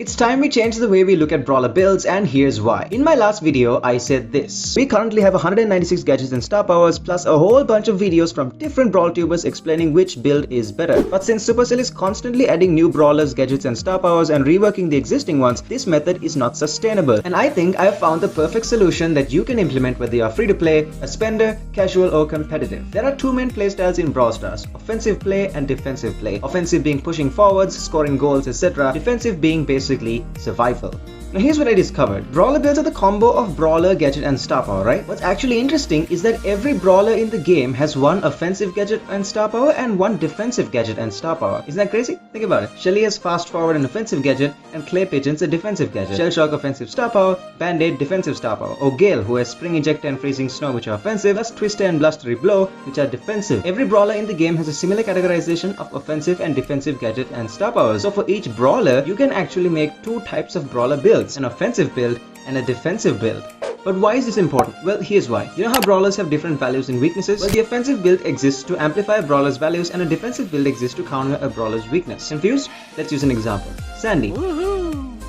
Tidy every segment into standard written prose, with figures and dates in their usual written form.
It's time we change the way we look at brawler builds, and here's why. In my last video, I said this. We currently have 196 gadgets and star powers, plus a whole bunch of videos from different brawl tubers explaining which build is better. But since Supercell is constantly adding new brawlers, gadgets and star powers and reworking the existing ones, this method is not sustainable. And I think I have found the perfect solution that you can implement whether you are free to play, a spender, casual or competitive. There are two main playstyles in Brawl Stars: offensive play and defensive play. Offensive being pushing forwards, scoring goals, etc. Defensive being basically survival. Now here's what I discovered. Brawler builds are the combo of brawler, gadget and star power, right? What's actually interesting is that every brawler in the game has one offensive gadget and star power and one defensive gadget and star power. Isn't that crazy? Think about it. Shelly has fast forward and offensive gadget, and Clay Pigeon's a defensive gadget. Shell Shock offensive star power, Band-Aid defensive star power. Or Gale, who has Spring Ejector and Freezing Snow, which are offensive, plus Twister and Blustery Blow, which are defensive. Every brawler in the game has a similar categorization of offensive and defensive gadget and star powers. So for each brawler, you can actually make two types of brawler builds: an offensive build and a defensive build. But why is this important? Well, here's why. You know how brawlers have different values and weaknesses? Well, the offensive build exists to amplify a brawler's values and a defensive build exists to counter a brawler's weakness. Confused? Let's use an example. Sandy.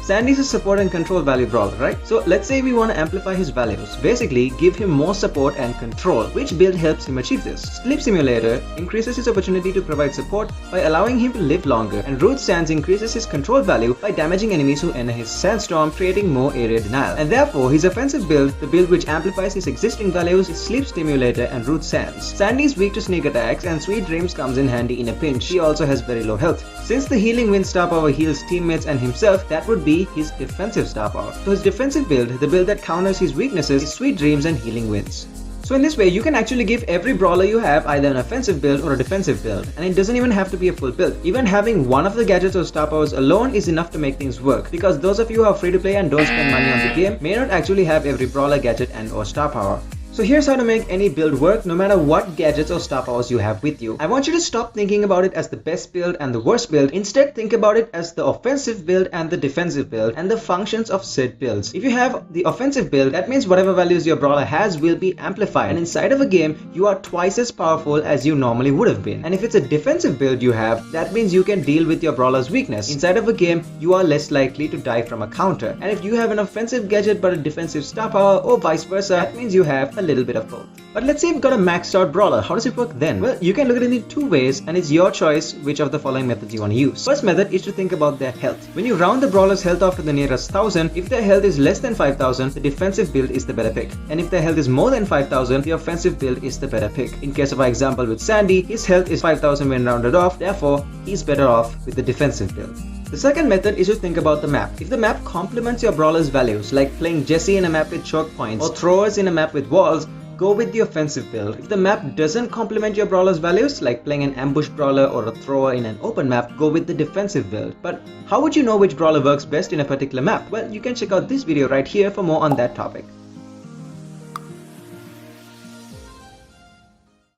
Sandy is a support and control value brawler, right? So let's say we want to amplify his values. Basically, give him more support and control. Which build helps him achieve this? Sleep Simulator increases his opportunity to provide support by allowing him to live longer, and Root Sands increases his control value by damaging enemies who enter his sandstorm, creating more area denial. And therefore, his offensive build, the build which amplifies his existing values, is Sleep Stimulator and Root Sands. Sandy is weak to sneak attacks, and Sweet Dreams comes in handy in a pinch. He also has very low health. Since the Healing Wind star power heals teammates and himself, that would be his defensive star power. So his defensive build, the build that counters his weaknesses, is Sweet Dreams and Healing Winds. So in this way, you can actually give every brawler you have either an offensive build or a defensive build, and it doesn't even have to be a full build. Even having one of the gadgets or star powers alone is enough to make things work, because those of you who are free to play and don't spend money on the game may not actually have every brawler gadget and or star power. So here's how to make any build work no matter what gadgets or star powers you have with you. I want you to stop thinking about it as the best build and the worst build. Instead, think about it as the offensive build and the defensive build and the functions of said builds. If you have the offensive build, that means whatever values your brawler has will be amplified, and inside of a game, you are twice as powerful as you normally would have been. And if it's a defensive build you have, that means you can deal with your brawler's weakness. Inside of a game, you are less likely to die from a counter. And if you have an offensive gadget but a defensive star power, or vice versa, that means you have a little bit of both. But let's say you've got a maxed out brawler. How does it work then? Well, you can look at it in two ways, and it's your choice which of the following methods you want to use. First method is to think about their health. When you round the brawler's health off to the nearest 1000, if their health is less than 5000, the defensive build is the better pick. And if their health is more than 5000, the offensive build is the better pick. In case of our example with Sandy, his health is 5000 when rounded off, therefore he's better off with the defensive build. The second method is to think about the map. If the map complements your brawler's values, like playing Jessie in a map with choke points or throwers in a map with walls, go with the offensive build. If the map doesn't complement your brawler's values, like playing an ambush brawler or a thrower in an open map, go with the defensive build. But how would you know which brawler works best in a particular map? Well, you can check out this video right here for more on that topic.